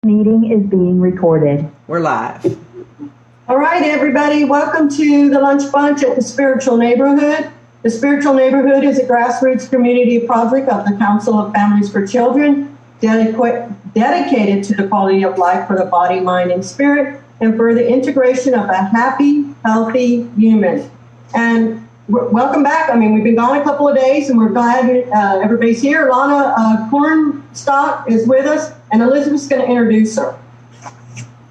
Meeting is being recorded. We're live. All right, everybody, welcome to the Lunch Bunch at the Spiritual Neighborhood. The Spiritual Neighborhood is a grassroots community project of the Council of Families for Children, dedicated to the quality of life for the body, mind, and spirit, and for the integration of a happy, healthy human. And welcome back. I mean, we've been gone a couple of days, and we're glad everybody's here. Lana Cornstalk is with us, and Elizabeth's going to introduce her.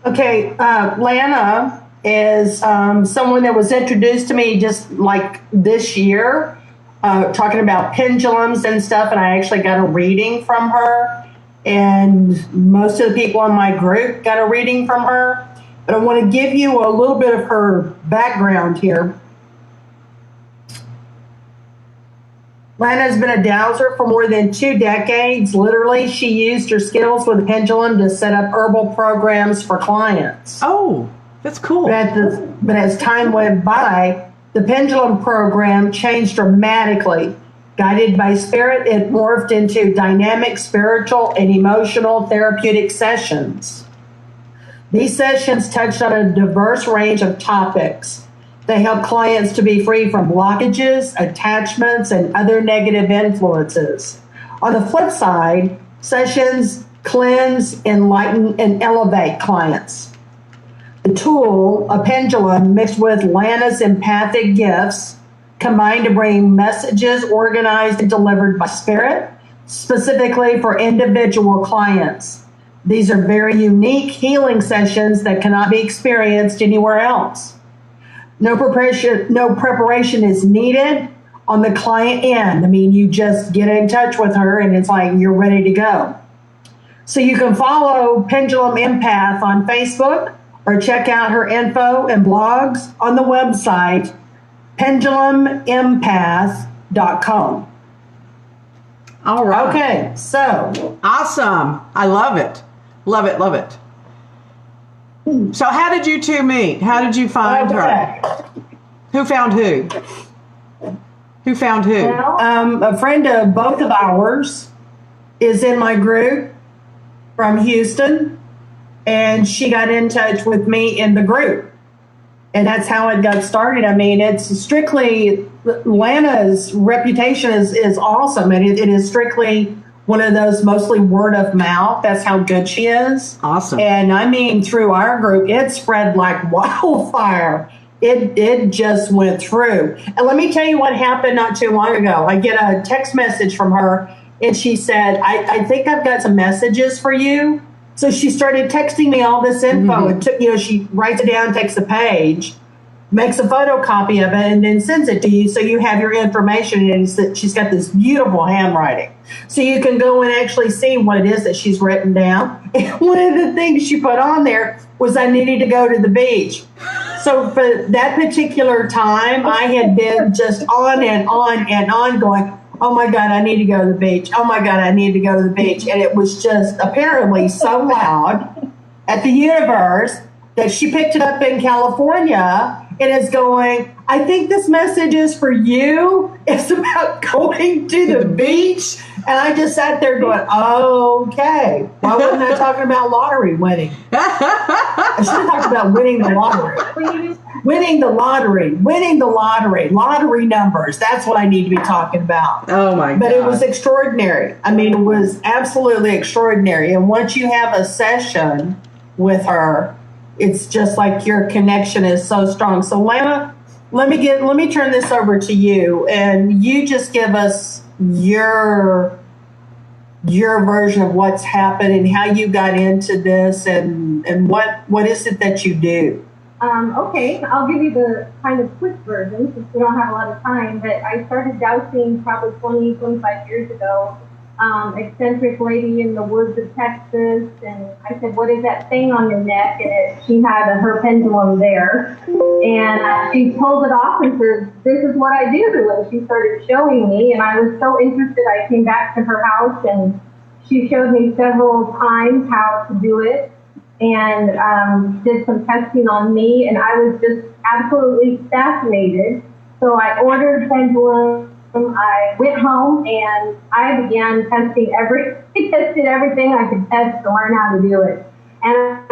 Okay, Lana is someone that was introduced to me just like this year, talking about pendulums and stuff, and I actually got a reading from her, and most of the people in my group got a reading from her. But I want to give you a little bit of her background here. Lana's been a dowser for more than 2 decades. Literally, she used her skills with a pendulum to set up herbal programs for clients. Oh, that's cool. But as time went by, the pendulum program changed dramatically. Guided by spirit, it morphed into dynamic spiritual and emotional therapeutic sessions. These sessions touched on a diverse range of topics. They help clients to be free from blockages, attachments, and other negative influences. On the flip side, sessions cleanse, enlighten, and elevate clients. The tool, a pendulum mixed with Lana's empathic gifts, combined to bring messages organized and delivered by spirit, specifically for individual clients. These are very unique healing sessions that cannot be experienced anywhere else. No preparation is needed on the client end. I mean, you just get in touch with her and it's like you're ready to go. So you can follow Pendulum Empath on Facebook or check out her info and blogs on the website pendulumempath.com. All right. Okay, so. Awesome. I love it. Love it, love it. So how did you two meet? How did you find her? Who found who? Who found who? Well, a friend of both of ours is in my group from Houston, and she got in touch with me in the group. And that's how it got started. I mean, it's strictly, Lana's reputation is awesome, and it is strictly one of those mostly word of mouth. That's how good she is. Awesome. And I mean, through our group, it spread like wildfire. It just went through. And let me tell you what happened not too long ago. I get a text message from her, and she said, I think I've got some messages for you. So she started texting me all this info. It took, she writes it down, takes a page, makes a photocopy of it, and then sends it to you so you have your information. And she's got this beautiful handwriting. So you can go and actually see what it is that she's written down. And one of the things she put on there was I needed to go to the beach. So for that particular time, I had been just on and on and on going, oh my God, I need to go to the beach. Oh my God, I need to go to the beach. And it was just apparently so loud at the universe that she picked it up in California and is going, I think this message is for you. It's about going to the beach. And I just sat there going, okay. Why wasn't I talking about lottery winning? I should have talked about winning the lottery. Winning the lottery numbers. That's what I need to be talking about. Oh my God. But it was extraordinary. I mean, it was absolutely extraordinary. And once you have a session with her, it's just like your connection is so strong. So Lana, let me turn this over to you, and you just give us your version of what's happened and how you got into this, and what is it that you do? Okay, I'll give you the kind of quick version since we don't have a lot of time, but I started dowsing probably 25 years ago. Eccentric lady in the woods of Texas, and I said, what is that thing on your neck? And she had her pendulum there, and she pulled it off and said, this is what I do. And she started showing me, and I was so interested. I came back to her house, and she showed me several times how to do it, and did some testing on me, and I was just absolutely fascinated. So I ordered pendulum. I went home and I began tested everything I could test to learn how to do it.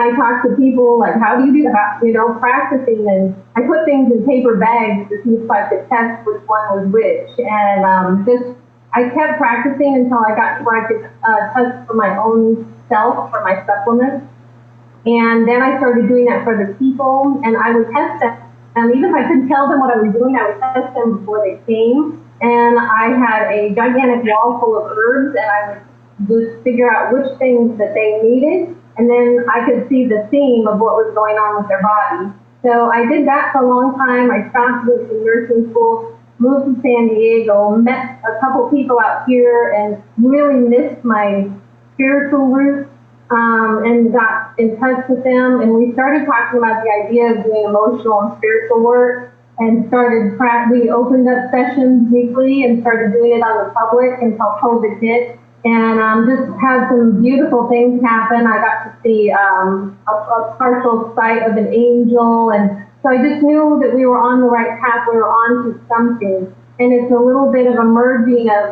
I talk to people like, how do you do that? You know, practicing, and I put things in paper bags to see if I could test which one was which. And just I kept practicing until I got to where I could test for my own self for my supplements. And then I started doing that for the people, and I would test them. And even if I couldn't tell them what I was doing, I would test them before they came. And I had a gigantic wall full of herbs, and I would just figure out which things that they needed. And then I could see the theme of what was going on with their body. So I did that for a long time. I stopped with the nursing school, moved to San Diego, met a couple people out here, and really missed my spiritual roots, and got in touch with them. And we started talking about the idea of doing emotional and spiritual work, and we opened up sessions weekly and started doing it on the public until COVID hit. And just had some beautiful things happen. I got to see a partial sight of an angel, and so I just knew that we were on the right path. We were on to something, and it's a little bit of a merging of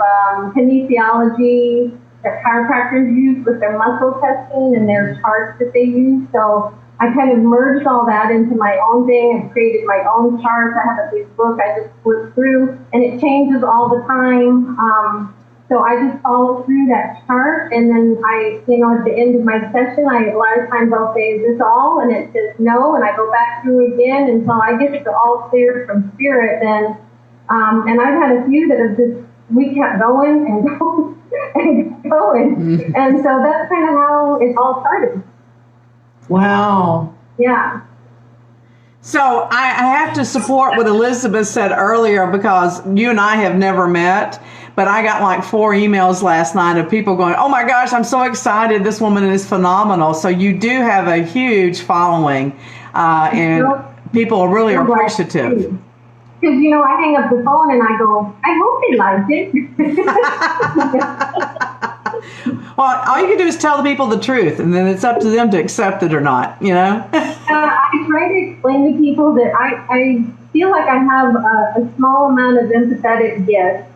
kinesiology that chiropractors use with their muscle testing and their charts that they use. So I kind of merged all that into my own thing and created my own charts. I have a big book I just flip through, and it changes all the time. So I just follow through that chart, and then at the end of my session, a lot of times I'll say, is this all? And it says no, and I go back through again until I get the all clear from spirit. Then, and I've had a few that have we kept going and going and going. Mm-hmm. And so that's kind of how it all started. Wow. Yeah. So I have to support what Elizabeth said earlier, because you and I have never met, but I got like 4 emails last night of people going, oh my gosh, I'm so excited. This woman is phenomenal. So you do have a huge following, and people are really appreciative. Because, I hang up the phone and I go, I hope they liked it. Well, all you can do is tell the people the truth, and then it's up to them to accept it or not, I try to explain to people that I feel like I have a small amount of empathetic gifts,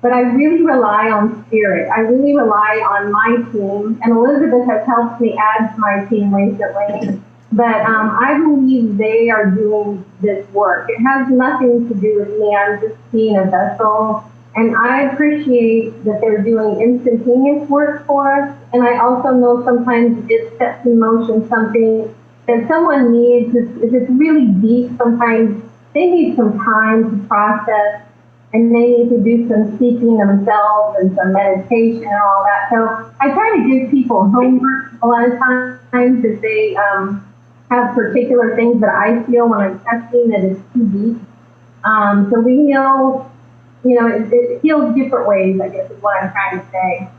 but I really rely on spirit. I really rely on my team, and Elizabeth has helped me add to my team recently. But I believe they are doing this work. It has nothing to do with me. I'm just being a vessel. And I appreciate that they're doing instantaneous work for us. And I also know sometimes it sets in motion something that someone needs. If it's really deep, sometimes they need some time to process, and they need to do some seeking themselves and some meditation and all that. So I try to give people homework a lot of times if they have particular things that I feel when I'm testing that is too deep. So we heal, it heals different ways, I guess is what I'm trying to say.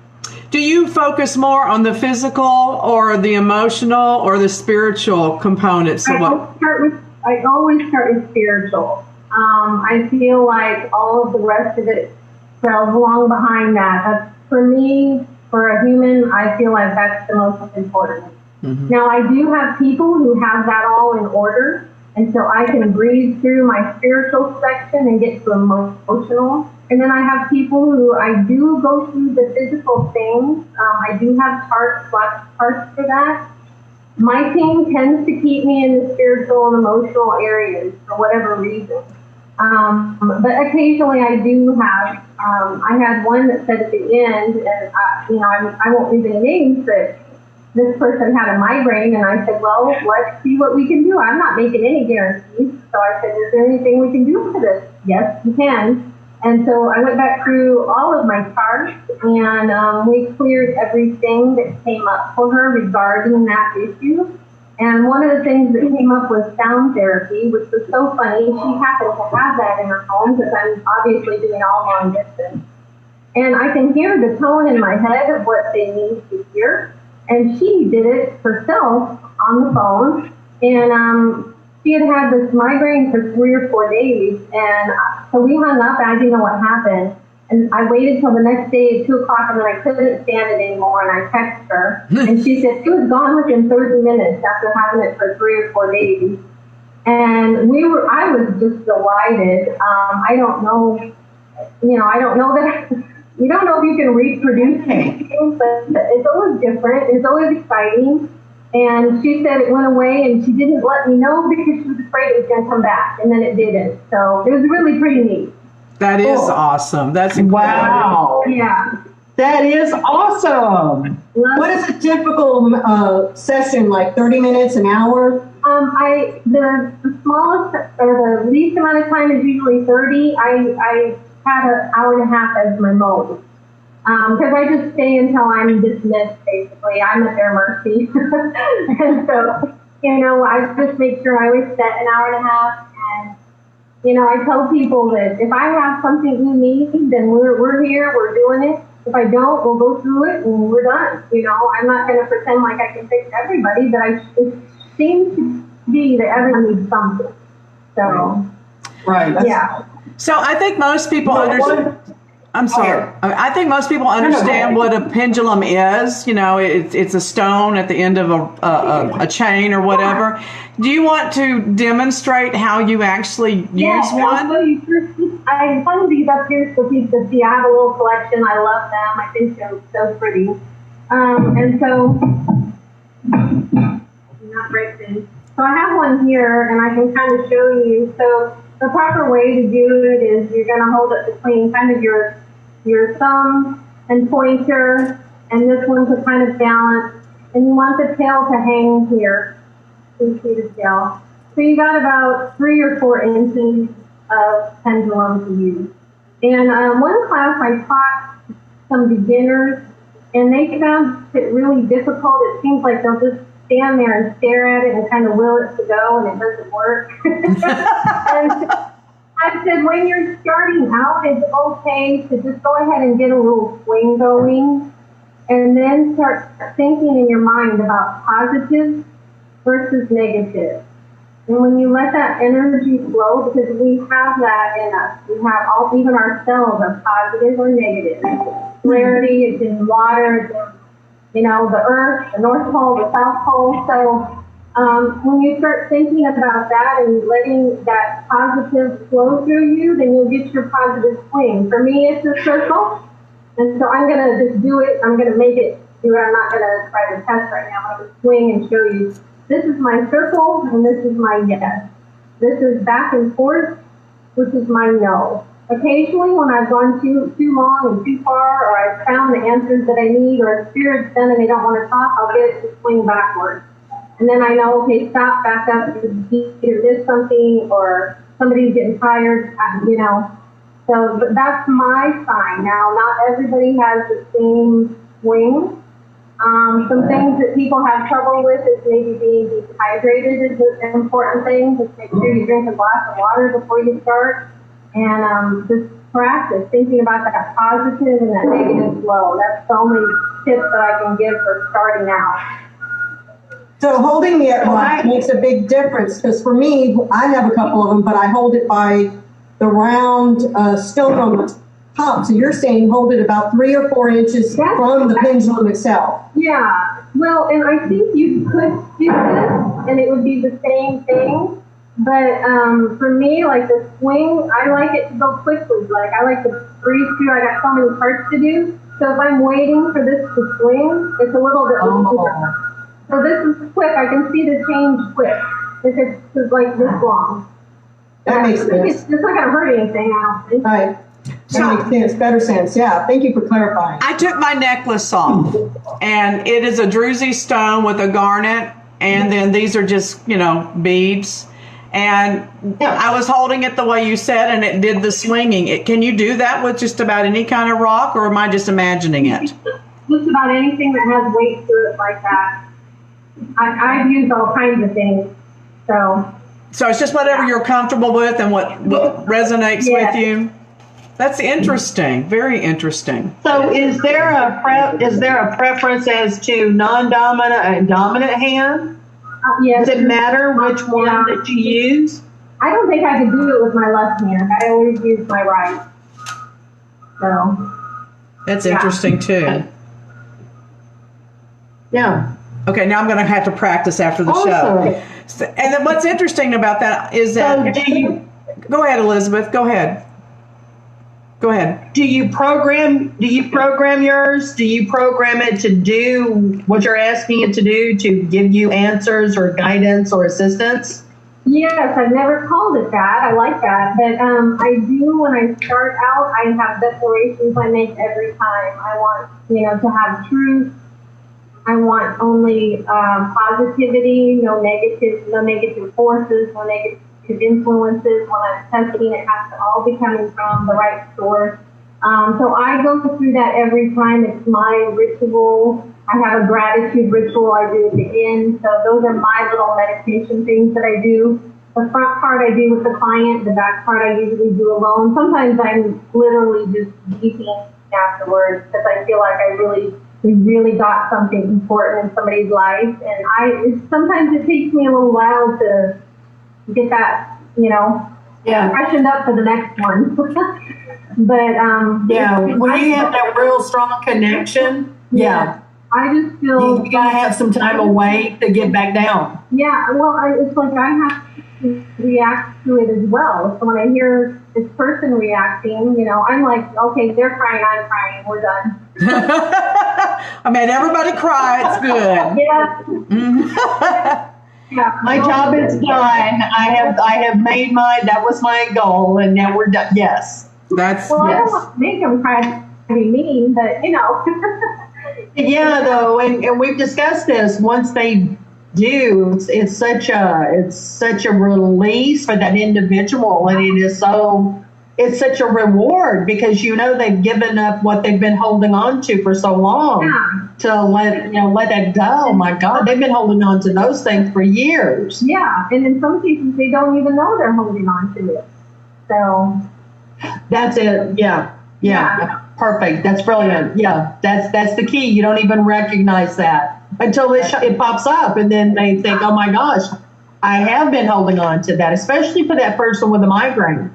Do you focus more on the physical or the emotional or the spiritual components? I always start with spiritual. I feel like all of the rest of it trails along behind that. That's, for me, for a human, I feel like that's the most important. Mm-hmm. Now, I do have people who have that all in order, and so I can breeze through my spiritual section and get to emotional. And then I have people who I do go through the physical things. I do have parts for that. My team tends to keep me in the spiritual and emotional areas for whatever reason. But occasionally I do have, I had one that said at the end, and I won't use any names, but this person had a migraine, and I said, well, let's see what we can do. I'm not making any guarantees. So I said, is there anything we can do for this? Yes, you can. And so I went back through all of my charts, and we cleared everything that came up for her regarding that issue. And one of the things that came up was sound therapy, which was so funny. She happened to have that in her home because I'm obviously doing all long distance. And I can hear the tone in my head of what they need to hear. And she did it herself on the phone. And she had this migraine for 3 or 4 days. And so we hung up. I didn't know what happened. And I waited till the next day at 2 o'clock, and then I couldn't stand it anymore. And I texted her. And she said she was gone within 30 minutes after having it for 3 or 4 days. And I was just delighted. I don't know that, you don't know if you can reproduce anything, but it's always different. It's always exciting. And she said it went away, and she didn't let me know because she was afraid it was going to come back, and then it didn't. So it was really pretty neat. That is awesome. That's incredible. Wow. Yeah. That is awesome. What is a typical session, like 30 minutes, an hour? The smallest or the least amount of time is usually 30. I had an hour and a half as my most. Because I just stay until I'm dismissed, basically. I'm at their mercy. And so, I just make sure I always set an hour and a half. And, I tell people that if I have something you need, then we're here, we're doing it. If I don't, we'll go through it and we're done. I'm not going to pretend like I can fix everybody, but it seems to be that everyone needs something. So, Right. Yeah. So I think most people understand. I'm sorry. I think most people understand what a pendulum is. It's a stone at the end of a chain or whatever. Do you want to demonstrate how you actually use one? I have some of these up here for people to see. I have a little collection. I love them. I think they're so pretty. And so, not break things. So I have one here, and I can kind of show you. So the proper way to do it is you're going to hold it between kind of your thumb and pointer, and this one to kind of balance. And you want the tail to hang here. You see the tail. So you got about 3 or 4 inches of pendulum to use. And one class I taught some beginners, and they found it really difficult. It seems like they'll just stand there and stare at it and kind of will it to go, and it doesn't work. And I said, when you're starting out, it's okay to just go ahead and get a little swing going, and then start thinking in your mind about positive versus negative. And when you let that energy flow, because we have that in us, we have even our cells are positive or negative. Polarity, it's in water, it's in, the earth, the North Pole, the South Pole. So when you start thinking about that and letting that positive flow through you, then you'll get your positive swing. For me, it's a circle. And so I'm going to just do it. I'm going to make it do it. I'm not going to try to test right now. I'm going to swing and show you. This is my circle, and this is my yes. This is back and forth, which is my no. Occasionally, when I've gone too long and too far, or I've found the answers that I need, or a spirit's done and they don't want to talk, I'll get it to swing backwards. And then I know, okay, stop, back up, you either missed something, or somebody's getting tired, So but that's my sign. Now, not everybody has the same swing. Some things that people have trouble with is maybe being dehydrated is an important thing. Just make sure you drink a glass of water before you start. And just practice thinking about that positive and that negative flow. That's the only tips that I can give for starting out. So holding it right makes a big difference, because for me, I have a couple of them, but I hold it by the round stone on the top. So you're saying hold it about 3 or 4 inches from the pendulum itself. Yeah. Well, and I think you could do this, and it would be the same thing. But for me, like the swing, I like it to go quickly. Like I like to breeze through. I got so many parts to do. So if I'm waiting for this to swing, it's a little bit longer. So this is quick. I can see the change quick. If it's like this long. That makes sense. It's not going to hurt anything, I don't think. Right. That makes sense. Better sense. Yeah. Thank you for clarifying. I took my necklace off, and it is a druzy stone with a garnet, and then these are just, beads. And I was holding it the way you said, and it did the swinging. Can you do that with just about any kind of rock, or am I just imagining it? Just about anything that has weight to it like that. I've used all kinds of things. So it's just whatever you're comfortable with and what resonates with you. That's interesting. Very interesting. So is there a preference as to non-dominant and dominant hand? Yes. Does it matter which one that you use? I don't think I could do it with my left hand. I always use my right. So that's interesting too. Yeah. Okay, now I'm going to have to practice after the show. So, and then what's interesting about that is that... So do you... Go ahead, Elizabeth. Go ahead. Go ahead. Do you program yours? Do you program it to do what you're asking it to do, to give you answers or guidance or assistance? Yes, I've never called it that. I like that. But I do, when I start out, I have declarations I make every time. I want, to have truth. I want only positivity, no negative forces, no negative influences. When I'm testing, it has to all be coming from the right source. So I go through that every time. It's my ritual. I have a gratitude ritual I do at the end. So those are my little meditation things that I do. The front part I do with the client. The back part I usually do alone. Sometimes I'm literally just weeping afterwards because I feel like we really got something important in somebody's life. And sometimes it takes me a little while to get that, freshened up for the next one. But when you have that real strong connection, I just feel you gotta have some time away to get back down. Yeah, well, it's like I have to react to it as well. So when I hear this person reacting, I'm like, okay, they're crying, I'm crying, we're done. I made everybody cry. It's good. Yeah. Yeah. My job is done. I have made that was my goal, and now we're done. Yes. That's well, yes. I don't want to make them cry to be mean, but Yeah, though, and we've discussed this. Once they do, it's such a release for that individual, and it's such a reward because they've given up what they've been holding on to for so long to let that go. My God, they've been holding on to those things for years. Yeah, and in some cases they don't even know they're holding on to it. So that's it. Yeah. Perfect. That's brilliant. Yeah, that's the key. You don't even recognize that until it pops up, and then they think, "Oh my gosh, I have been holding on to that," especially for that person with a migraine.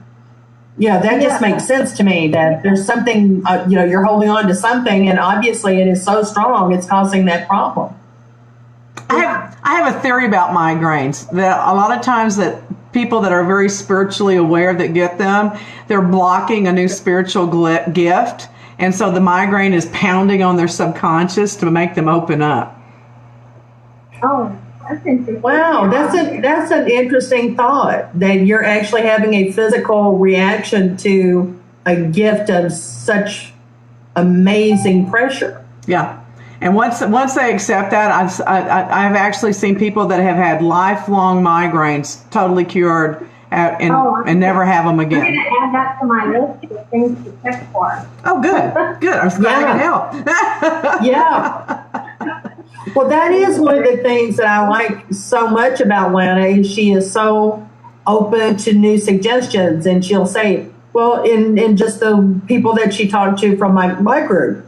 Yeah, that just makes sense to me that there's something, you're holding on to something, and obviously it is so strong, it's causing that problem. I have a theory about migraines that a lot of times that people that are very spiritually aware that get them, they're blocking a new spiritual gift. And so the migraine is pounding on their subconscious to make them open up. Oh, that's interesting. Wow, that's an interesting thought, that you're actually having a physical reaction to a gift of such amazing pressure. Yeah. And once they accept that, I've actually seen people that have had lifelong migraines totally cured and never have them again. I'm going to add that to my list of things to check for. Oh, good. I was glad I could help. Yeah. Well, that is one of the things that I like so much about Lana is she is so open to new suggestions, and she'll say, well, in just the people that she talked to from my group,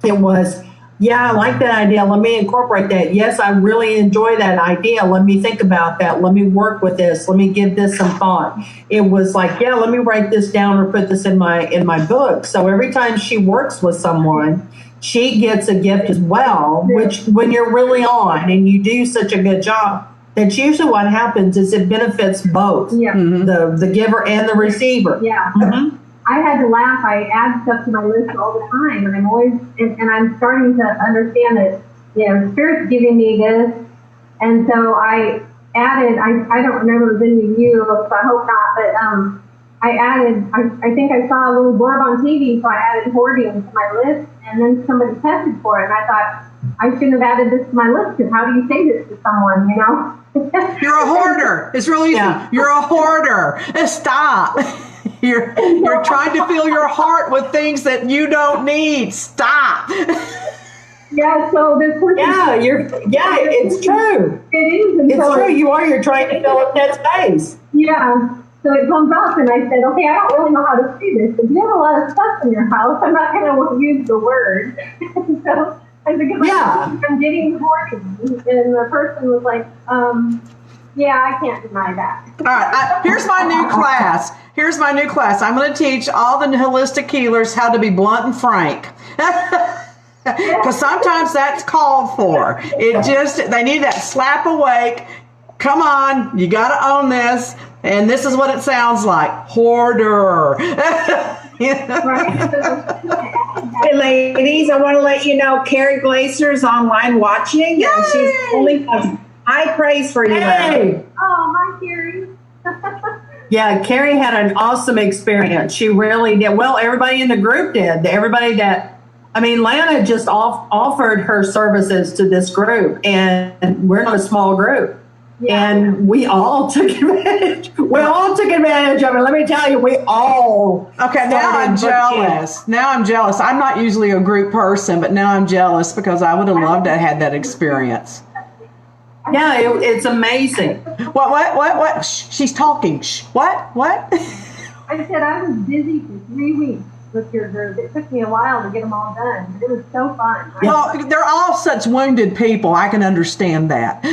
it was, yeah, I like that idea. Let me incorporate that. Yes, I really enjoy that idea. Let me think about that. Let me work with this. Let me give this some thought. It was like, yeah, let me write this down or put this in my book. So every time she works with someone, she gets a gift as well, which when you're really on and you do such a good job, that's usually what happens is it benefits both, the giver and the receiver. Yeah. Mm-hmm. I had to laugh. I add stuff to my list all the time, and I'm always, and I'm starting to understand that, Spirit's giving me this, and so I added. I don't remember if it was any of you, so I hope not. But I added. I think I saw a little blurb on TV, so I added hoarding to my list, and then somebody tested for it, and I thought I shouldn't have added this to my list because how do you say this to someone? You're a hoarder. It's really easy. Yeah. You're a hoarder. Stop. You're trying to fill your heart with things that you don't need. Stop. Yeah, so this person, it's true. It is. It's true. You're trying to fill up that space. Yeah. So it comes up, and I said, okay, I don't really know how to say this. If you have a lot of stuff in your house, I'm not going to use the word. So I said, I'm getting hoarding. And the person was like, yeah, I can't deny that. All right, here's my new class. I'm going to teach all the holistic healers how to be blunt and frank. Because sometimes that's called for. They need that slap awake. Come on, you got to own this. And this is what it sounds like. Hoarder. Right? Hey, ladies, I want to let you know Carrie Glaser's online watching. Yay! And she's only has high praise for you. Hey. Oh, hi, Carrie. Yeah, Carrie had an awesome experience. She really did. Well, everybody in the group did. Everybody Lana just offered her services to this group, and we're not a small group. Yeah. And we all took advantage. We all took advantage of it. Let me tell you, we all. Okay, now I'm started booking. jealous. Now I'm jealous. I'm not usually a group person, but now I'm jealous because I would have loved to have had that experience. Yeah, it's amazing. What? Shh, she's talking. Shh. What? I said I was busy for 3 weeks with your group. It took me a while to get them all done. It was so fun. Well, they're all such wounded people. I can understand that.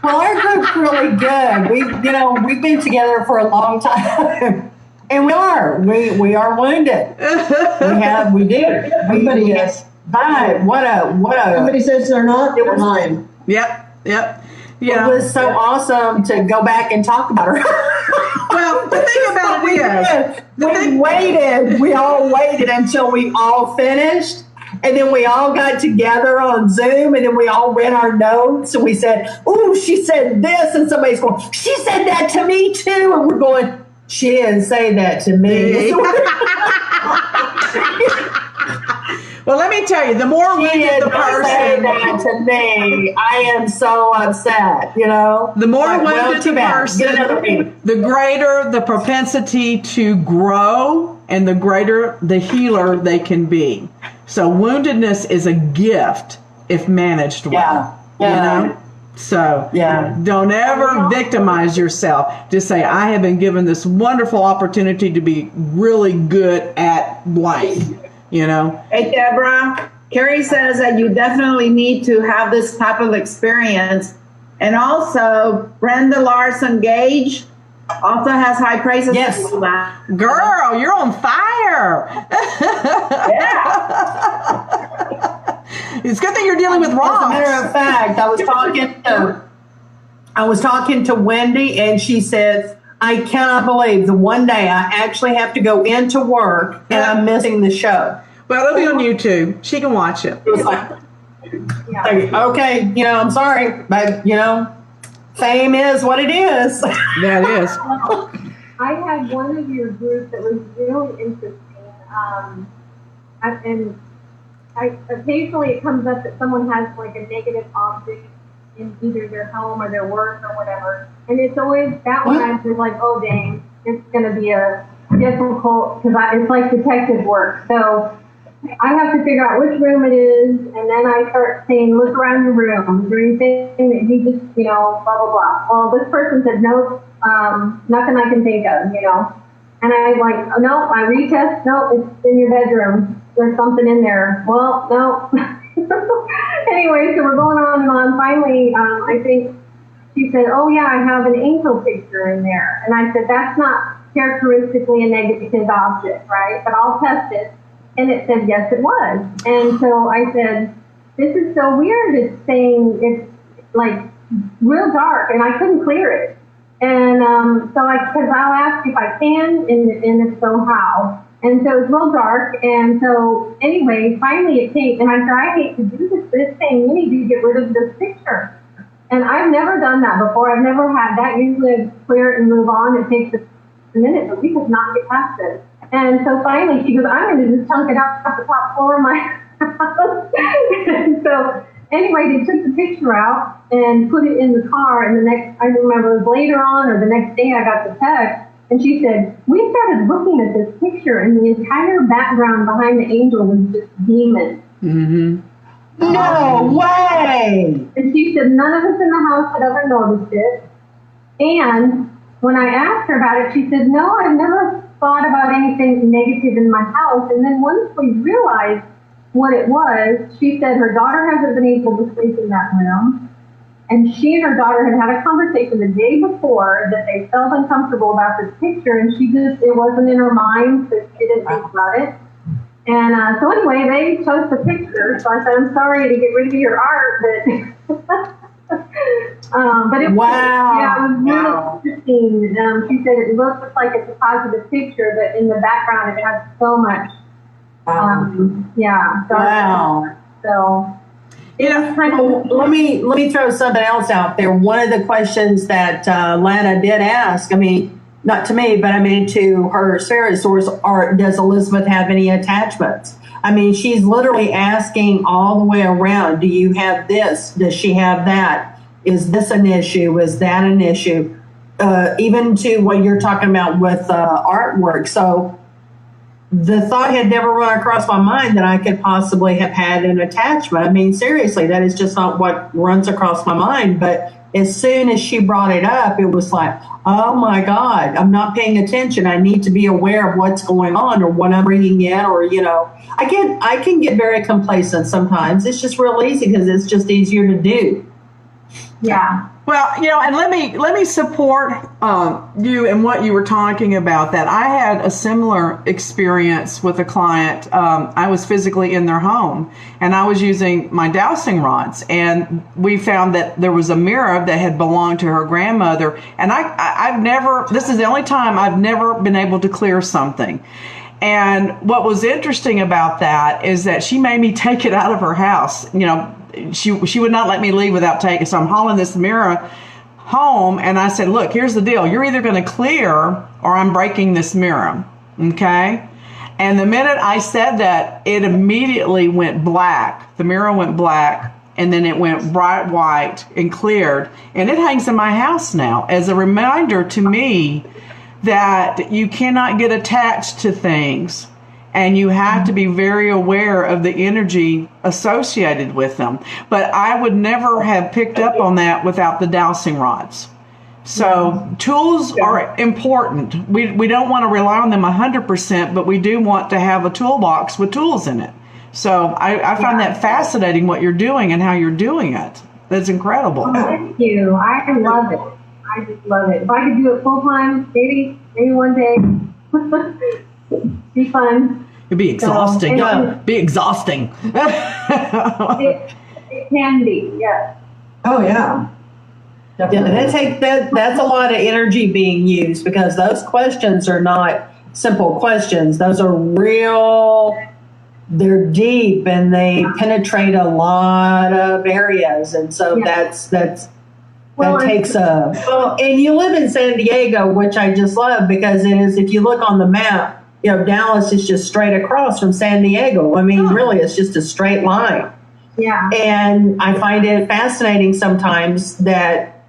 Well, our group's really good. We've been together for a long time, and we are wounded. We did. Everybody is. But what a. Somebody says they're not, they're lying. Yep. It Yeah. was so awesome to go back and talk about her. Well, the thing about it is, we all waited until we all finished. And then we all got together on Zoom, and then we all read our notes, and we said, "Ooh, she said this," and somebody's going, "She said that to me too," and we're going, "She didn't say that to me." well, let me tell you, the more She wounded did the not say person, that to me. I am so upset. the more Like, well, wounded too the bad. person, Get another meeting. the greater the propensity to grow and the greater the healer they can be. So woundedness is a gift if managed well. Yeah. You know? So Yeah. don't ever victimize yourself. Just say, I have been given this wonderful opportunity to be really good at blank. You know? Hey, Deborah, Carrie says that you definitely need to have this type of experience. And also, Brenda Larson Gage also has high praises. Yes. for that. Girl, you're on fire. It's a good thing you're dealing with As a matter rocks. of fact, I was talking to Wendy, and she says, "I cannot believe the one day I actually have to go into work and I'm missing the show." Well, it'll be on YouTube. She can watch it. It was like, okay, I'm sorry, but fame is what it is. That is. I had one of your groups that was really interesting. And occasionally it comes up that someone has like a negative object in either their home or their work or whatever. And it's always that one. I was like, oh dang, it's going to be a difficult, because it's like detective work. So I have to figure out which room it is, and then I start saying, look around the room. Is there anything that you just, blah, blah, blah. Well, this person said, nope, nothing I can think of, And I'm like, oh, no, I retest, no, it's in your bedroom. There's something in there. Well, no. Anyway, so we're going on and on. Finally, I think she said, oh, yeah, I have an angel picture in there. And I said, that's not characteristically a negative object, right? But I'll test it. And it said, yes, it was. And so I said, this is so weird. It's saying it's like real dark, and I couldn't clear it. And because I'll ask if I can, and if so, how. And so it's real dark. And so anyway, finally it came, and I said, I hate to do this, but it's saying you need to get rid of this picture. And I've never done that before. I've never had that. Usually I clear it and move on. It takes a minute, but we could not get past it. And so finally she goes, I'm going to just chunk it out the top floor of my house. And so anyway, they took the picture out and put it in the car. And I remember it was later on or the next day I got the text. And she said, we started looking at this picture, and the entire background behind the angel was just demons. Mm-hmm. No way! And she said none of us in the house had ever noticed it. And when I asked her about it, she said, no, I've never thought about anything negative in my house. And then once we realized what it was, she said her daughter hasn't been able to sleep in that room. And she and her daughter had a conversation the day before that they felt uncomfortable about this picture, and it wasn't in her mind, so she didn't think about it. And so anyway, they chose the picture. So I said, I'm sorry to get rid of your art, but but it Wow. was, yeah, it was really, interesting. She said it looks like it's a positive picture, but in the background it has so much, dark. Wow. So, Well, let me throw something else out there. One of the questions that Lana did ask, I mean, not to me, but I mean to her spirit source, does Elizabeth have any attachments? I mean, she's literally asking all the way around, do you have this? Does she have that? Is this an issue? Is that an issue? Even to what you're talking about with artwork. So the thought had never run across my mind that I could possibly have had an attachment. I mean, seriously, that is just not what runs across my mind. But as soon as she brought it up, it was like, oh my God, I'm not paying attention. I need to be aware of what's going on or what I'm bringing in, or, I can get very complacent sometimes. It's just real easy because it's just easier to do. yeah. Well, and let me support you in what you were talking about. That I had a similar experience with a client. I was physically in their home, and I was using my dowsing rods, and we found that there was a mirror that had belonged to her grandmother. And I've never. This is the only time I've never been able to clear something. And what was interesting about that is that she made me take it out of her house. She would not let me leave without taking. So I'm hauling this mirror home, and I said, "Look, here's the deal. You're either going to clear or I'm breaking this mirror." Okay? And the minute I said that, it immediately went black. The mirror went black, and then it went bright white and cleared. And it hangs in my house now as a reminder to me that you cannot get attached to things. And you have to be very aware of the energy associated with them. But I would never have picked up on that without the dowsing rods. So tools are important. We don't want to rely on them 100%, but we do want to have a toolbox with tools in it. So I find that fascinating what you're doing and how you're doing it. That's incredible. Oh, thank you. I love it. I just love it. If I could do it full time, maybe one day. Be fun. It'd be exhausting. Be exhausting. It can be, yes. Oh, yeah. Yeah, that's a lot of energy being used, because those questions are not simple questions. Those are real, they're deep, and they penetrate a lot of areas. And so that takes and you live in San Diego, which I just love, because it is, if you look on the map, Dallas is just straight across from San Diego. I mean, really, it's just a straight line. Yeah. And I find it fascinating sometimes that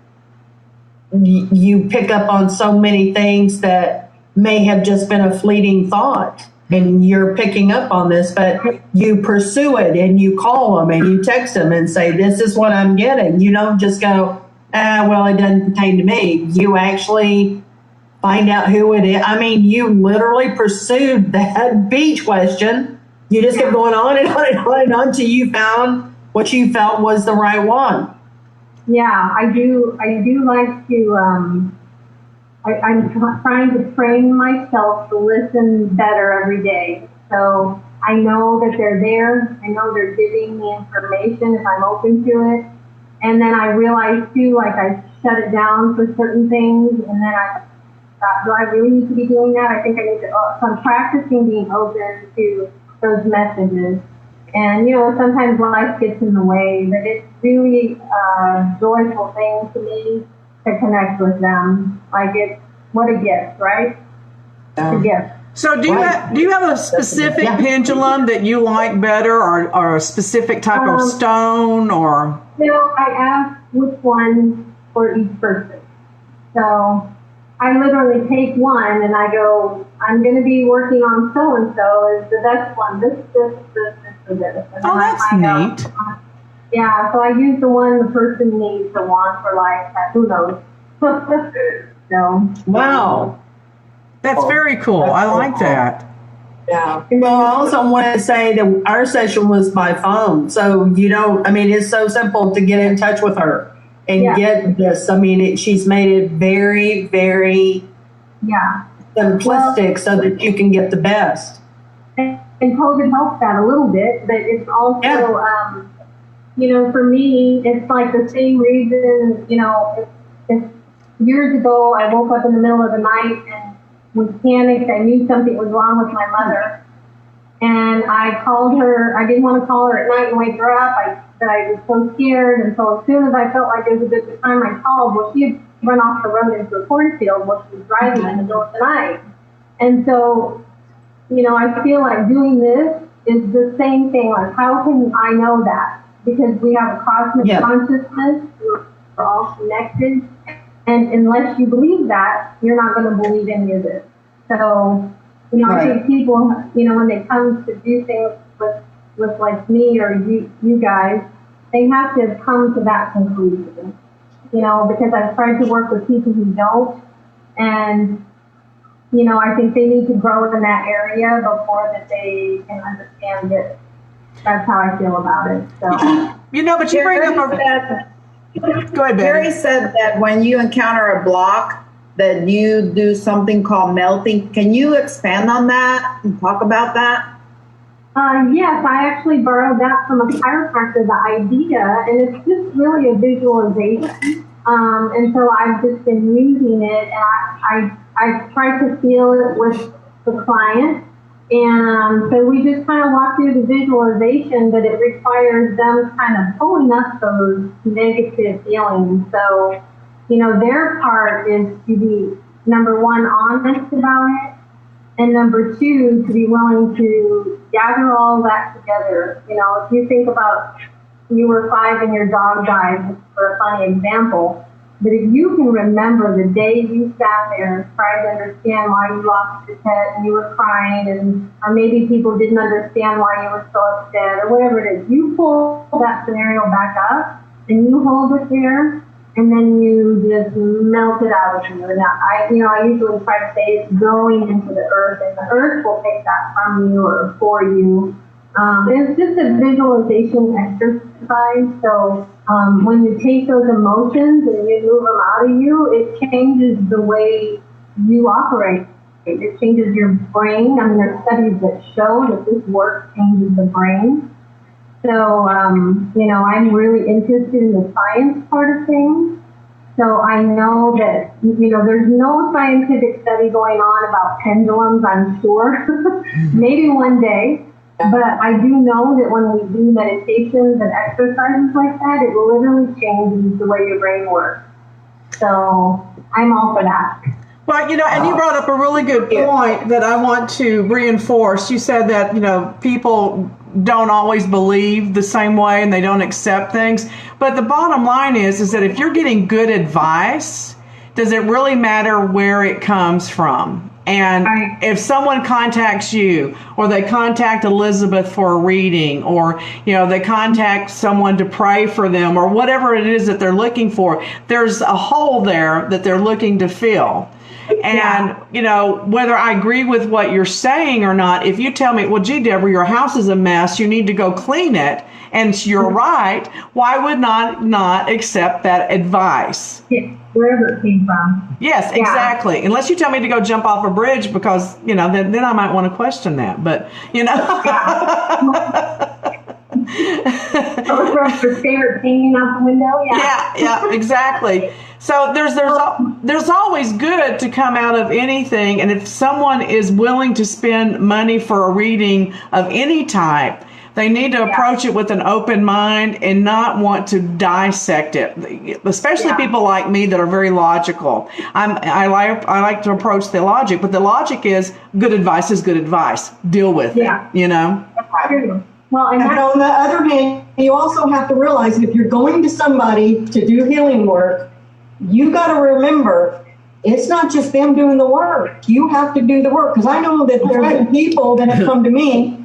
you pick up on so many things that may have just been a fleeting thought, and you're picking up on this, but you pursue it, and you call them and you text them and say, this is what I'm getting. You don't just go, well, it doesn't pertain to me. You actually find out who it is. I mean, you literally pursued that beach question. You just kept going on and on and on and on until you found what you felt was the right one. Yeah, I do like to, I'm trying to train myself to listen better every day. So I know that they're there. I know they're giving me information if I'm open to it. And then I realize too, like I shut it down for certain things, and then I thought, do I really need to be doing that? I think I need to, so I'm practicing being open to those messages. And, sometimes life gets in the way, but it's really a joyful thing to me to connect with them. Like, what a gift, right? It's a gift. So do you have a specific pendulum that you like better, or a specific type of stone, or? I ask which one for each person. So I literally take one and I go, I'm going to be working on so-and-so is the best one. This, and this. And that's neat. Yeah, so I use the one the person needs the one for life. Who knows? So. Wow. That's very cool. I like that. Yeah. Well, I also want to say that our session was by phone. So it's so simple to get in touch with her and get this. I mean, she's made it very, very simplistic so that you can get the best. And COVID helps that a little bit, but it's also, for me, it's like the same reason, if years ago, I woke up in the middle of the night and was panicked. I knew something was wrong with my mother. And I called her. I didn't want to call her at night and wake her up. But I was so scared. And so as soon as I felt like it was a good time, I called. Well, she had run off the road into a cornfield while she was driving in the middle of the night. And so, I feel like doing this is the same thing. Like, how can I know that? Because we have a cosmic consciousness. We're all connected. And unless you believe that, you're not going to believe any of this. So, I think people, when they come to do things with like me or you guys, they have to come to that conclusion. Because I've tried to work with people who don't. And, I think they need to grow in that area before that they can understand it. That's how I feel about it. So, but you bring up Go ahead, Carrie Betty. said that when you encounter a block, that you do something called melting. Can you expand on that and talk about that? Yes, I actually borrowed that from a chiropractor, the idea, and it's just really a visualization. And so I've just been using it, and I try to feel it with the client. And so we just kind of walk through the visualization, but it requires them kind of pulling up those negative feelings. So, their part is to be, number one, honest about it, and number two, to be willing to gather all that together. If you think about you were 5 and your dog died, for a funny example, but if you can remember the day you sat there and tried to understand why you lost your pet and you were crying, or maybe people didn't understand why you were so upset or whatever it is, you pull that scenario back up and you hold it there, and then you just melt it out of you. And I usually try to say it's going into the earth, and the earth will take that from you or for you. It's just a visualization exercise. So when you take those emotions and you move them out of you, it changes the way you operate. It changes your brain. I mean, there are studies that show that this work changes the brain. So, I'm really interested in the science part of things. So I know that, there's no scientific study going on about pendulums, I'm sure. Maybe one day. But I do know that when we do meditations and exercises like that, it literally changes the way your brain works. So I'm all for that. Well, and you brought up a really good point that I want to reinforce. You said that, people don't always believe the same way and they don't accept things. But the bottom line is that if you're getting good advice, does it really matter where it comes from? And if someone contacts you, or they contact Elizabeth for a reading, or, they contact someone to pray for them, or whatever it is that they're looking for, there's a hole there that they're looking to fill. And, whether I agree with what you're saying or not, if you tell me, well, gee, Deborah, your house is a mess, you need to go clean it, and you're right, why would not accept that advice? Wherever it came from. Yes, exactly. Unless you tell me to go jump off a bridge because, then I might want to question that. But, Your favorite painting out the window? Yeah, exactly. So there's always good to come out of anything. And if someone is willing to spend money for a reading of any type, they need to approach it with an open mind and not want to dissect it, especially people like me that are very logical. I like to approach the logic, but the logic is good advice is good advice. Deal with it, Well, and on the other hand, you also have to realize if you're going to somebody to do healing work, you got to remember it's not just them doing the work. You have to do the work. Because I know that there are people that have come to me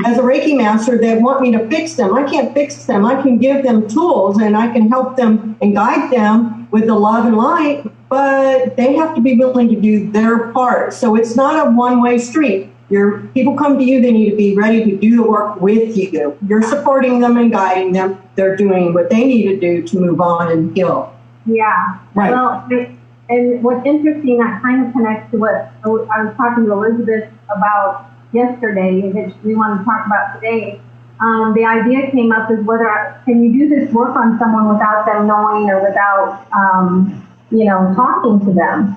as a Reiki master that want me to fix them. I can't fix them. I can give them tools and I can help them and guide them with the love and light, but they have to be willing to do their part. So it's not a one-way street. People come to you, they need to be ready to do the work with you. You're supporting them and guiding them. They're doing what they need to do to move on and heal. Yeah. Right. Well, and what's interesting, that kind of connects to what I was talking to Elizabeth about yesterday, which we want to talk about today. The idea came up is can you do this work on someone without them knowing or without talking to them.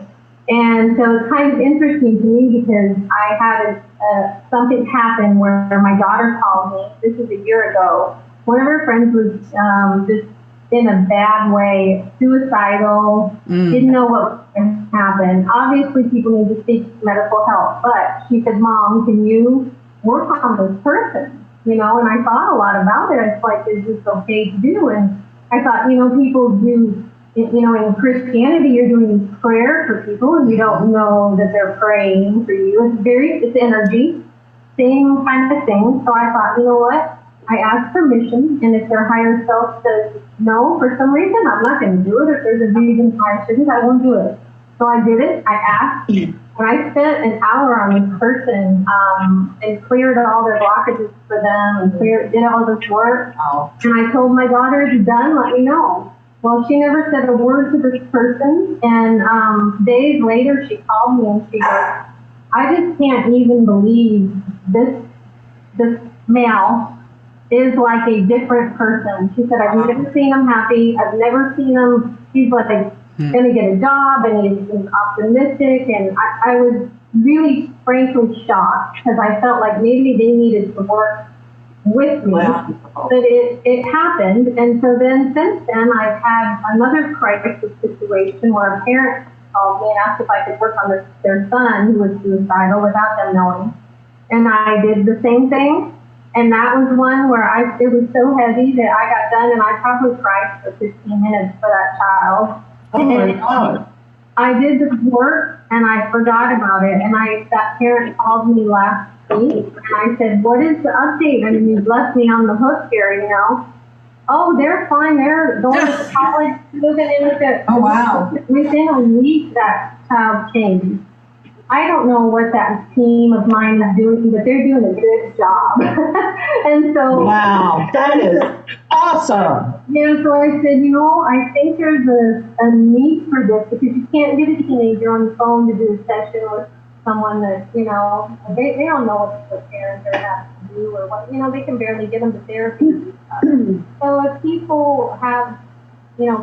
And so it's kind of interesting to me because I had something happen where my daughter called me. This is a year ago. One of her friends was just in a bad way, suicidal, didn't know what was going to happen. Obviously, people need to seek medical help. But she said, Mom, can you work on this person? And I thought a lot about it. It's like, is this okay to do? And I thought, people do, in Christianity, you're doing prayer for people and you don't know that they're praying for you. It's energy, same kind of thing. So I thought, you know what? I asked permission, and if their higher self says no for some reason, I'm not going to do it. If there's a reason why I shouldn't, I won't do it. So I did it. I asked, and I spent an hour on this person and cleared all their blockages for them and did all this work. And I told my daughter, "It's done. Let me know." Well, she never said a word to this person, and days later she called me and she goes, "I just can't even believe this male is like a different person." She said, "I've never seen him happy. I've never seen him. He's like going to get a job, and he's optimistic." And I was really, frankly shocked because I felt like maybe they needed to work with me. But it happened. And so then since then, I've had another crisis situation where a parent called me and asked if I could work on their son who was suicidal without them knowing. And I did the same thing. And that was one where it was so heavy that I got done and I probably cried for 15 minutes for that child. Oh my God. I did the work and I forgot about it. And that parent called me last week and I said, "What is the update?" And you've left me on the hook here, "Oh, they're fine. They're going to college, moving in with it." Oh, wow. Within a week, that child changed. I don't know what that team of mine is doing, but they're doing a good job. And so, Wow, that is awesome. yeah, so I said, I think there's a need for this because you can't get a teenager on the phone to do a session with someone that, they don't know what the parents are having to do or what, they can barely get them to therapy. So if people have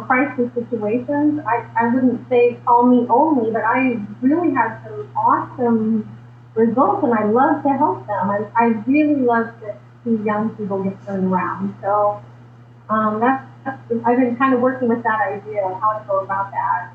crisis situations, I wouldn't say call me only, but I really had some awesome results and I love to help them. I really love to see young people get turned around. So I've been kind of working with that idea of how to go about that.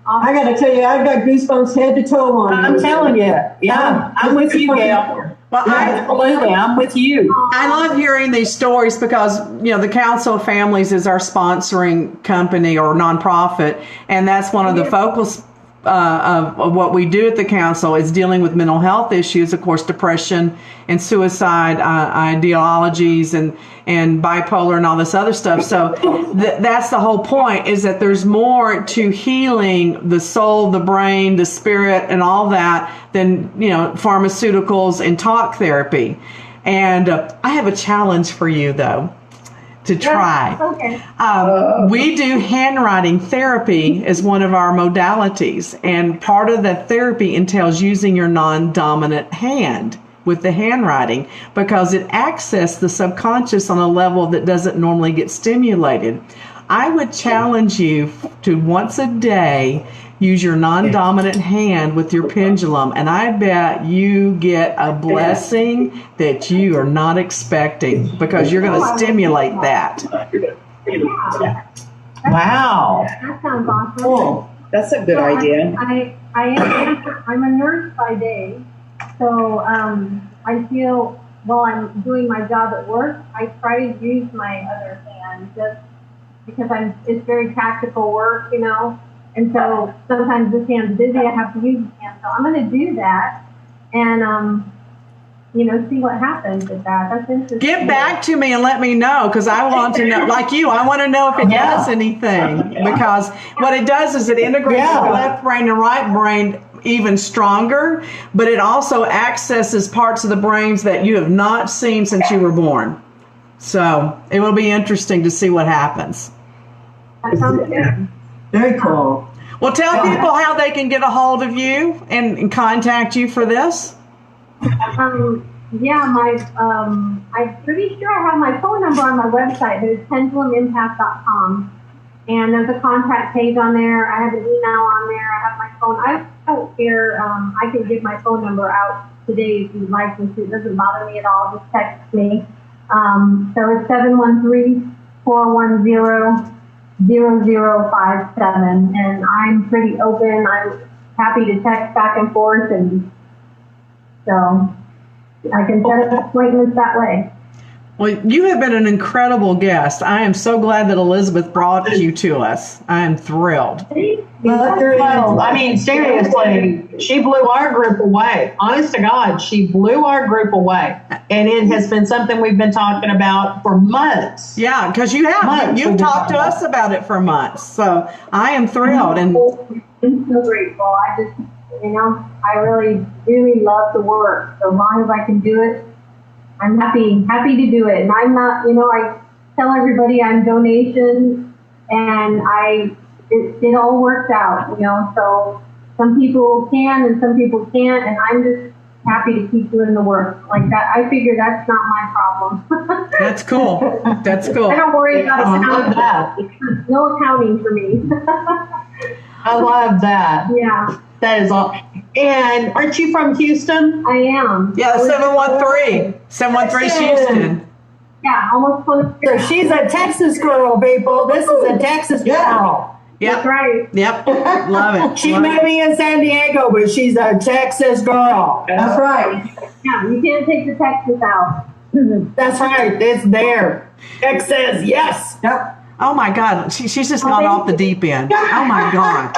I got to tell you, I've got goosebumps head to toe on I'm this. telling you. Yeah, I'm with you, Gail. Well, Absolutely, I'm with you. I love hearing these stories because, the Council of Families is our sponsoring company or nonprofit, and that's one of the focus of what we do at the council is dealing with mental health issues, of course, depression and suicide ideologies and bipolar and all this other stuff. So that's the whole point, is that there's more to healing the soul, the brain, the spirit, and all that than, pharmaceuticals and talk therapy. And I have a challenge for you, though, to try. Okay. We do handwriting therapy as one of our modalities, and part of that therapy entails using your non-dominant hand with the handwriting because it accesses the subconscious on a level that doesn't normally get stimulated. I would challenge you to once a day use your non-dominant hand with your pendulum, and I bet you get a blessing that you are not expecting because you're going to stimulate that. Wow. That sounds awesome. Cool. That's a good idea. I'm a nurse by day, so I feel while I'm doing my job at work, I try to use my other hand just because it's very tactical work, and so sometimes this hand's busy, I have to use this hand. So I'm going to do that and, see what happens with that. That's interesting. Get back to me and let me know because I want to know, like you, I want to know if it does anything because what it does is it integrates the left brain and right brain even stronger, but it also accesses parts of the brains that you have not seen since you were born. So it will be interesting to see what happens. That sounds good. Very cool. Well, tell people how they can get a hold of you and contact you for this. I'm pretty sure I have my phone number on my website, but it's pendulumimpact.com. And there's a contact page on there. I have an email on there. I have my phone. I don't care. I can give my phone number out today if you'd like me to. It doesn't bother me at all. Just text me. So it's 713-410-0057. And I'm pretty open. I'm happy to text back and forth. And so I can set up appointments that way. Well, you have been an incredible guest. I am so glad that Elizabeth brought you to us. I am thrilled. Well, I mean, seriously, she blew our group away. Honest to God, she blew our group away. And it has been something we've been talking about for months. Yeah, because you have. Months You've we've been talked to talking us about it for months. So I am thrilled. And I'm so grateful. I just, I really, really love the work. So as long as I can do it, I'm happy to do it. And I'm not, I tell everybody I'm donation, and it all works out, so some people can and some people can't, and I'm just happy to keep doing the work like that. I figure that's not my problem. that's cool. That's cool. I don't worry about accounting. No accounting for me. I love that. Yeah. That is all. And aren't you from Houston? I am. Yeah, 713. 713 Houston. Yeah, almost close. So she's a Texas girl, people. This is a Texas girl. Yep. That's right. Yep. Love it. She Love may it. be in San Diego, but she's a Texas girl. That's right. Yeah, you can't take the Texas out. That's right. It's there. Texas, yes. Yep. Oh my God. She's just gone off the deep end. Oh my God.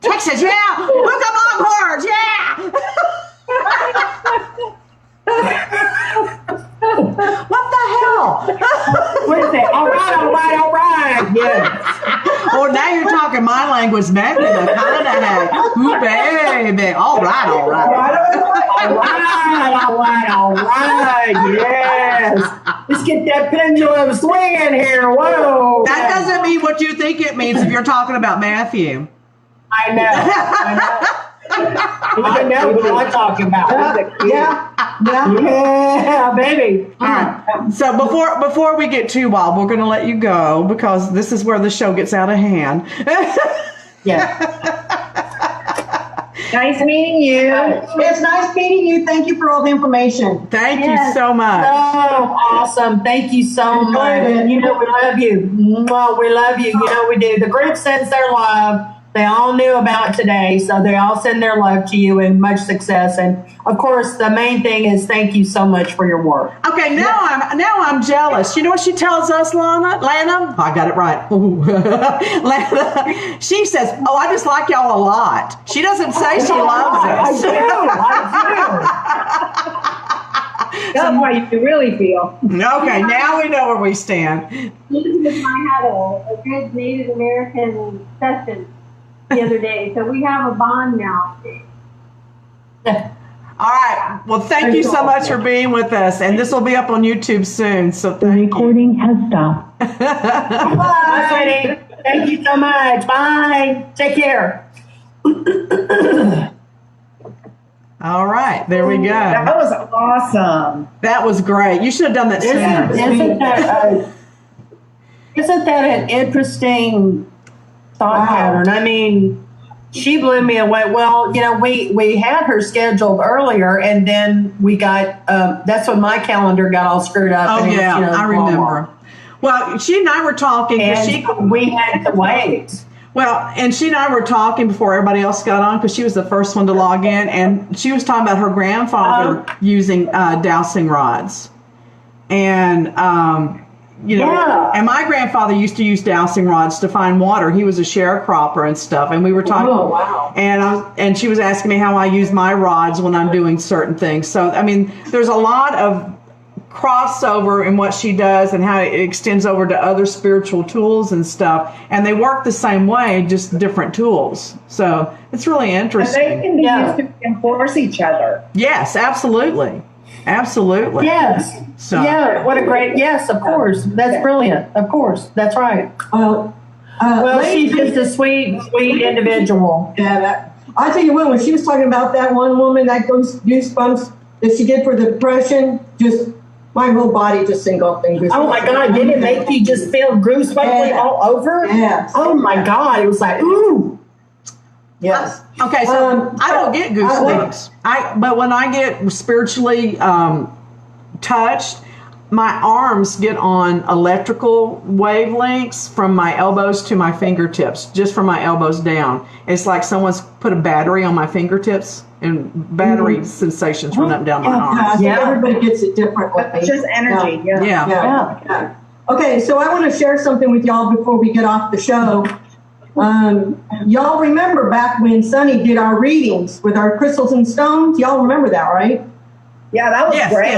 Texas, yeah. Look up Longhorns, yeah. What the hell? What is it? All right. Yeah. Well, now you're talking my language, baby. The kind of head. Ooh, baby. All right. All right. Yes. Let's get that pendulum swinging here. Whoa. That doesn't mean what you think it means if you're talking about Matthew. I know. I know what I'm talking about. Yeah, baby. All right. So before we get too wild, we're going to let you go because this is where the show gets out of hand. Yeah. Nice meeting you. It's nice meeting you. Thank you for all the information. Thank you so much. Oh, awesome. Thank you so much. And we love you. Mwah, we love you. We do. The group sends their love. They all knew about today, so they all send their love to you and much success. And of course, the main thing is thank you so much for your work. Okay, now I'm jealous. You know what she tells us, Lana? I got it right. Lana, she says, "Oh, I just like y'all a lot." She doesn't say she loves us. I do. That's how you really feel. Okay, now we know where we stand. I had a good Native American session the other day, so we have a bond now. All right. Well, thank you so much for being with us, and this will be up on YouTube soon. So The recording has stopped. Bye, sweetie. Thank you so much. Bye. Take care. All right, there we go. That was awesome. That was great. You should have done that sooner. Isn't that an interesting thought pattern? I mean, she blew me away. Well, we had her scheduled earlier, and then we got, that's when my calendar got all screwed up. Oh, and it was, yeah, I remember. Well, she and I were talking. And we had to wait. Well, and she and I were talking before everybody else got on because she was the first one to log in, and she was talking about her grandfather using dowsing rods. And, and my grandfather used to use dowsing rods to find water. He was a sharecropper and stuff, and we were talking. Oh, wow. And she was asking me how I use my rods when I'm doing certain things. So, I mean, there's a lot of crossover in what she does and how it extends over to other spiritual tools and stuff, and they work the same way, just different tools. So it's really And interesting. they can be used to enforce each other. Yes, absolutely. Yes. So Yeah, what a great, yes, of course. That's brilliant. Of course. That's right. Well, she's just a sweet, sweet individual. Yeah, I'll tell you what, when she was talking about that one woman that goes goosebumps that she did for the depression, just my whole body just engulfed in goosebumps. Oh my God, did it make you just feel goosebumpy all over? Yes. Oh my God, it was like, ooh. Yes. Okay, so I don't get goosebumps. But when I get spiritually touched, my arms get on electrical wavelengths from my elbows to my fingertips, just from my elbows down. It's like someone's put a battery on my fingertips, and battery sensations run up and down my arms. I think everybody gets it differently. It's just energy. Yeah. Okay, so I want to share something with y'all before we get off the show. Y'all remember back when Sunny did our readings with our crystals and stones? Y'all remember that, right? Yeah, that was great.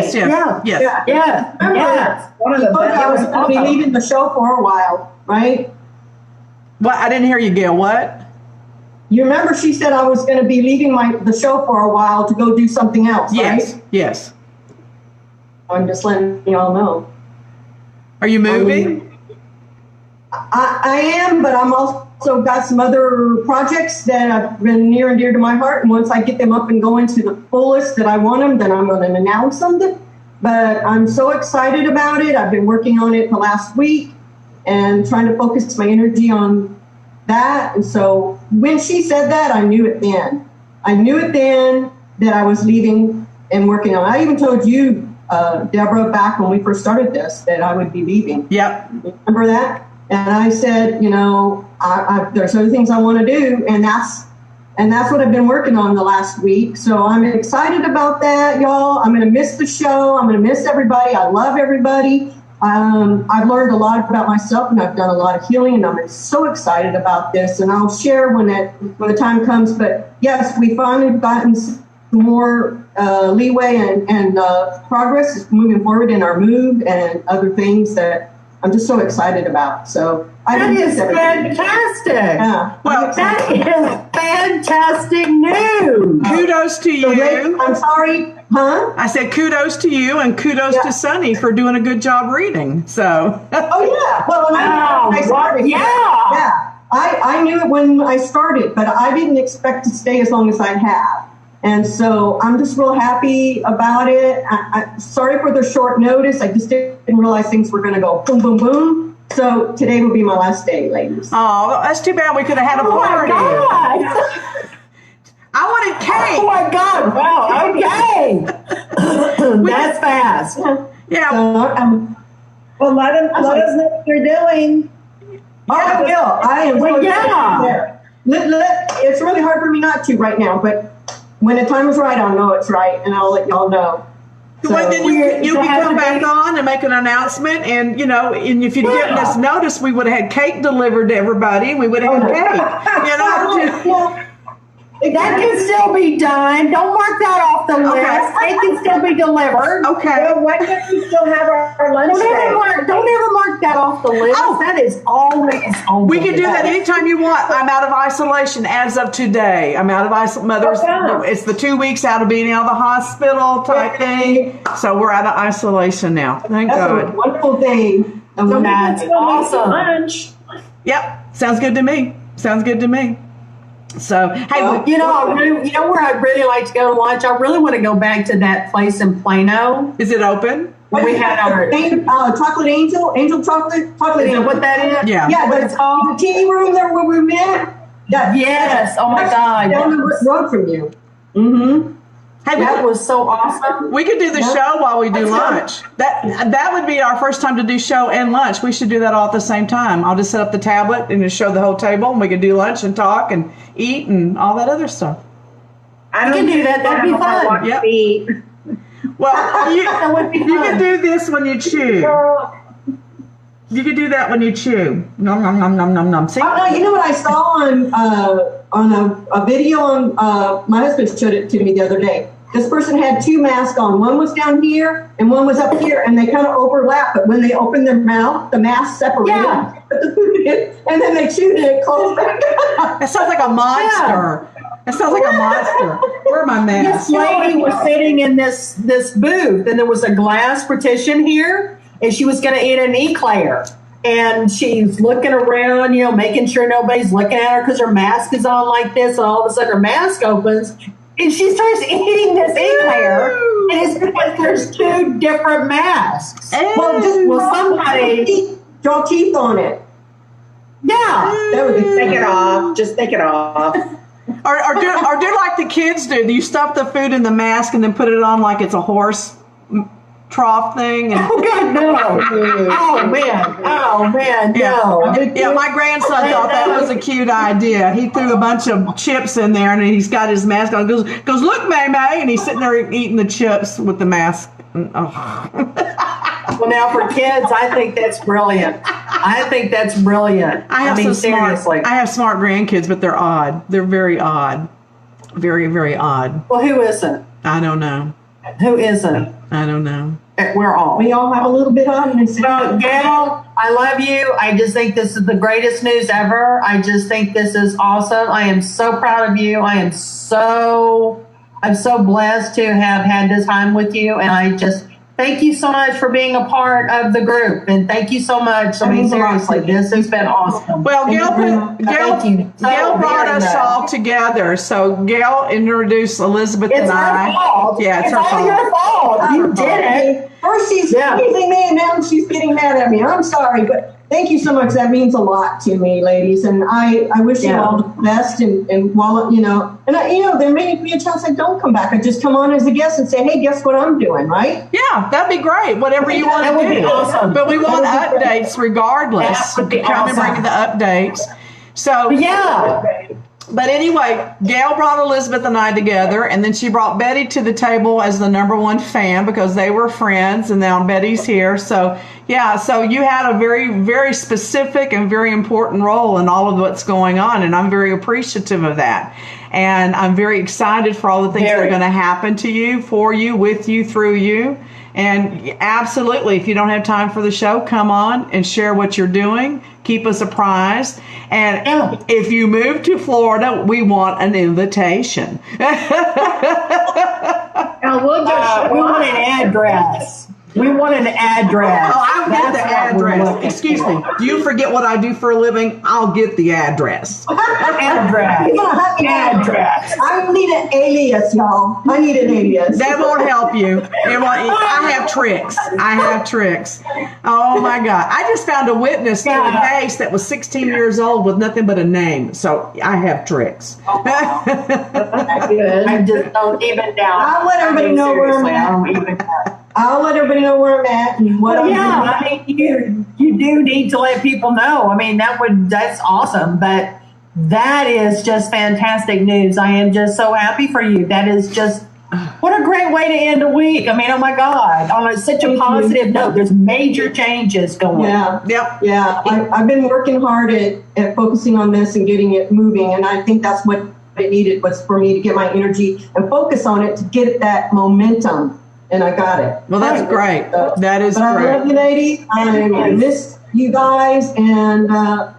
Yes. One of the I best. was going to be leaving the show for a while, right? What? I didn't hear you, Gail. What? You remember she said I was going to be leaving the show for a while to go do something else, right? Yes. I'm just letting y'all know. Are you moving? I am, but I'm also got some other projects that have been near and dear to my heart. And once I get them up and going to the fullest that I want them, then I'm going to announce them. But I'm so excited about it. I've been working on it the last week and trying to focus my energy on that. And so when she said that, I knew it then. I knew it then that I was leaving and working on it. I even told you, Deborah, back when we first started this, that I would be leaving. Yep. Remember that? And I said, there's other things I want to do, and that's what I've been working on the last week. So I'm excited about that, y'all. I'm going to miss the show. I'm going to miss everybody. I love everybody. I've learned a lot about myself, and I've done a lot of healing, and I'm so excited about this. And I'll share when the time comes. But yes, we finally gotten some more leeway and progress moving forward in our move and other things that I'm just so excited about. So That is fantastic. Yeah. Well, That is fantastic news. Kudos to you. I'm sorry, huh? I said kudos to you and kudos to Sunny for doing a good job reading. So. Oh yeah. Well, I started. Yeah. I knew it when I started, but I didn't expect to stay as long as I have. And so I'm just real happy about it. I'm sorry for the short notice. I just didn't realize things were going to go boom, boom, boom. So today will be my last day, ladies. Oh, that's too bad. We could have had a party. Oh my God. I wanted cake. Oh my God. Wow. Okay. That's fast. Yeah. So, Well, let us know what you're doing. I will. I am. Well, so yeah. It's really hard for me not to right now, but when the time is right, I'll know it's right, and I'll let y'all know. Well, then you can come back on and make an announcement, and and if you'd given us notice, we would have had cake delivered to everybody, and we would have had cake. That can still be done. Don't mark that off the list. Okay. It can still be delivered. Okay. Well, why can't we still have our lunch Don't break? ever mark that off the list. Oh. That is always on. We can do that anytime you want. I'm out of isolation as of today. I'm out of isolation. It's the 2 weeks out of being out of the hospital type thing. So we're out of isolation now. Thank That's God. a wonderful thing. That's awesome. Lunch. Yep. Sounds good to me. Sounds good to me. So, hey, Where I'd really like to go to lunch. I really want to go back to that place in Plano. is it open? Where we had our. Chocolate Angel chocolate Is Angel. that what that is? Yeah. Yeah, What it's called? the tea room there where we met. Yes. Oh my God. Down the road from you. Mm-hmm. Hey, That was so awesome. we could do the show while we do lunch. That would be our first time to do show and lunch. We should do that all at the same time. I'll just set up the tablet and just show the whole table, and we could do lunch and talk and eat and all that other stuff. I can do that. That'd be fun. Yep. Eat. Well, That would be you fun. can do this when you chew. You can do that when you chew. Nom nom nom nom nom nom. See? Oh, no, you know what I saw on a video on my husband showed it to me the other day. This person had two masks on. One was down here and one was up here, and they kind of overlap. But when they opened their mouth, the mask separated. Yeah. Put the food in, and then they chewed it and closed back up. That sounds like a monster. That sounds like a monster. Where are my This masks? lady was sitting in this booth, and there was a glass partition here, and she was going to eat an eclair. And she's looking around, making sure nobody's looking at her because her mask is on like this, and all of a sudden her mask opens, and she starts eating this eclair. And it's because there's two different masks. Well, just somebody draw teeth on it. Yeah. That would be Take it off. Just take it off. Or do like the kids do. You stuff the food in the mask and then put it on like it's a horse trough thing. And, Oh God, no! Oh man, no! yeah, my grandson thought that was a cute idea. He threw a bunch of chips in there and he's got his mask on. Goes, look, May May, and he's sitting there eating the chips with the mask. Oh. Well, now for kids, I think that's brilliant. I think that's brilliant. I mean, seriously. I have smart grandkids, but they're odd. They're very odd. Very, very odd. Well, who isn't? I don't know. Who isn't? I don't know. We're all. We all have a little bit on this. Well, Gail, I love you. I just think this is the greatest news ever. I just think this is awesome. I am so proud of you. I'm so blessed to have had this time with you. And I just thank you so much for being a part of the group. And thank you so much. I mean, seriously, this has been awesome. Well, Gail brought us all together. So Gail introduced Elizabeth and I. It's her fault. Yeah, it's her all fault. your fault. You did it. First she's teasing me and now she's getting mad at me. I'm sorry, but thank you so much. That means a lot to me, ladies. And I wish you all the best. And while, there may be a chance I don't come back. I just come on as a guest and say, hey, guess what I'm doing, right? Yeah, that'd be great. Whatever you want to do. That would be awesome. But we want updates regardless. That would be Come and bring awesome. the updates. So Yeah. But anyway, Gail brought Elizabeth and I together, and then she brought Betty to the table as the #1 fan because they were friends, and now Betty's here. So, yeah, so you had a very, very specific and very important role in all of what's going on, and I'm very appreciative of that. And I'm very excited for all the things that are going to happen to you, for you, with you, through you. And absolutely, if you don't have time for the show, come on and share what you're doing. Keep us apprised. And if you move to Florida, we want an invitation. Now we'll just We want an address. We want an address. Oh, I'll get the That's what we're address. looking Excuse for. me. Do you forget what I do for a living? I'll get the address. Address. Address. I need an alias, y'all. I need an alias. That won't help you. I have tricks. Oh my God. I just found a witness to a case that was 16 years old with nothing but a name. So I have tricks. I just don't even doubt. I'll let everybody know where I'm Seriously, at. I don't even doubt. I'll let everybody know where I'm at and what I'm doing. I mean, you do need to let people know. I mean, that's awesome, but that is just fantastic news. I am just so happy for you. That is just, what a great way to end a week. I mean, oh my God, on such a positive note, there's major changes going. Yeah. Yep. Yeah. I've been working hard at focusing on this and getting it moving. And I think that's what it needed, was for me to get my energy and focus on it to get that momentum. And I got it. Well, that's great. That is but I great. love you, ladies. I miss you guys. And I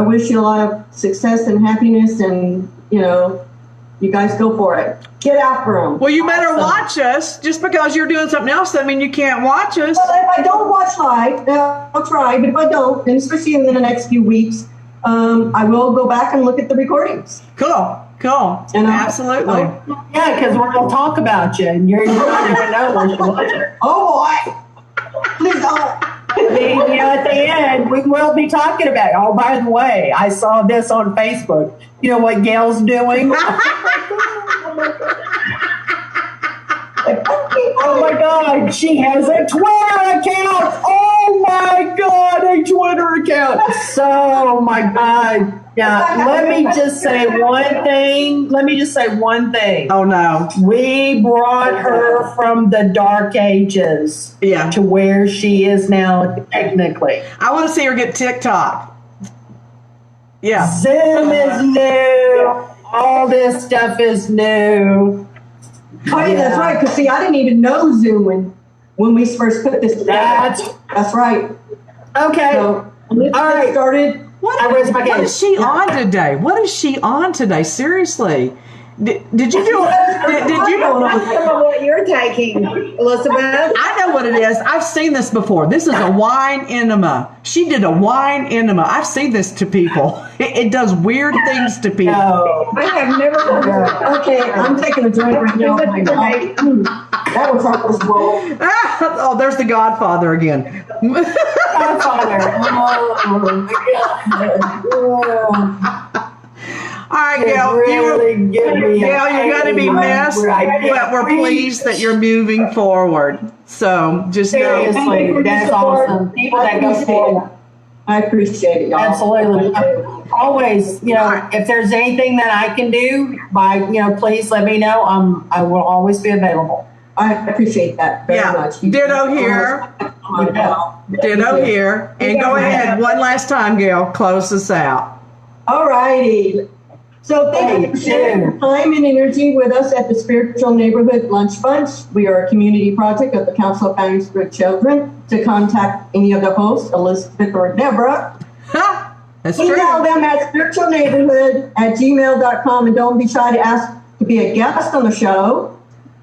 wish you a lot of success and happiness. And, you guys go for it. Get after them. Well, you better watch us. Just because you're doing something else doesn't mean you can't watch us. Well, if I don't watch live, I'll try. But if I don't, and especially in the next few weeks, I will go back and look at the recordings. Cool. And Absolutely. Yeah, because we're going to talk about you, and you're not even know when you watch it. Oh, boy. Please don't. At the end, we will be talking about it. Oh, by the way, I saw this on Facebook. You know what Gail's doing? Oh my God, she has a Twitter account. Oh my God, a Twitter account. So, my God. Yeah, let me just say one thing. Oh no. We brought her from the dark ages to where she is now, technically. I want to see her get TikTok. Yeah. Zoom is new. All this stuff is new. Oh, yeah, that's right. Because see, I didn't even know Zoom when we first put this together. That's right. Okay. So, all right. Started. What is she on today? Seriously. Did you do it? Did you? Some of what you're taking, Elizabeth. I know what it is. I've seen this before. This is a wine enema. She did a wine enema. I've seen this to people. It does weird things to people. No. I have never heard of it. Okay, I'm taking a drink right now. Oh my God. That was horrible. Oh, there's the Godfather again. Godfather. Oh my God. All right, Gail. Really give me Gail, you're going to be missed, but we're pleased that you're moving forward. So just know. Seriously, that's awesome. People that go forward. I appreciate it, y'all. Absolutely. Always, if there's anything that I can do, please let me know. I will always be available. I appreciate that very much. Ditto here. Ditto here. And go ahead, one last time, Gail. Close us out. All righty. So thank you for sharing your time and energy with us at the Spiritual Neighborhood Lunch Bunch. We are a community project of the Council of Families for Children. To contact any of the hosts, Elizabeth or Deborah, That's email true. them at spiritualneighborhood@gmail.com, and don't be shy to ask to be a guest on the show.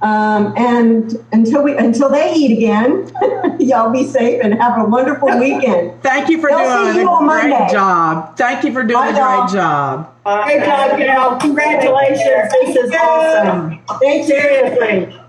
And until they eat again, y'all be safe and have a wonderful weekend. Thank you for They'll doing see a you on great Monday. job. Thank you for doing Bye, a great y'all. job. Great job, Gail. Congratulations. This is awesome. Thank you. Seriously.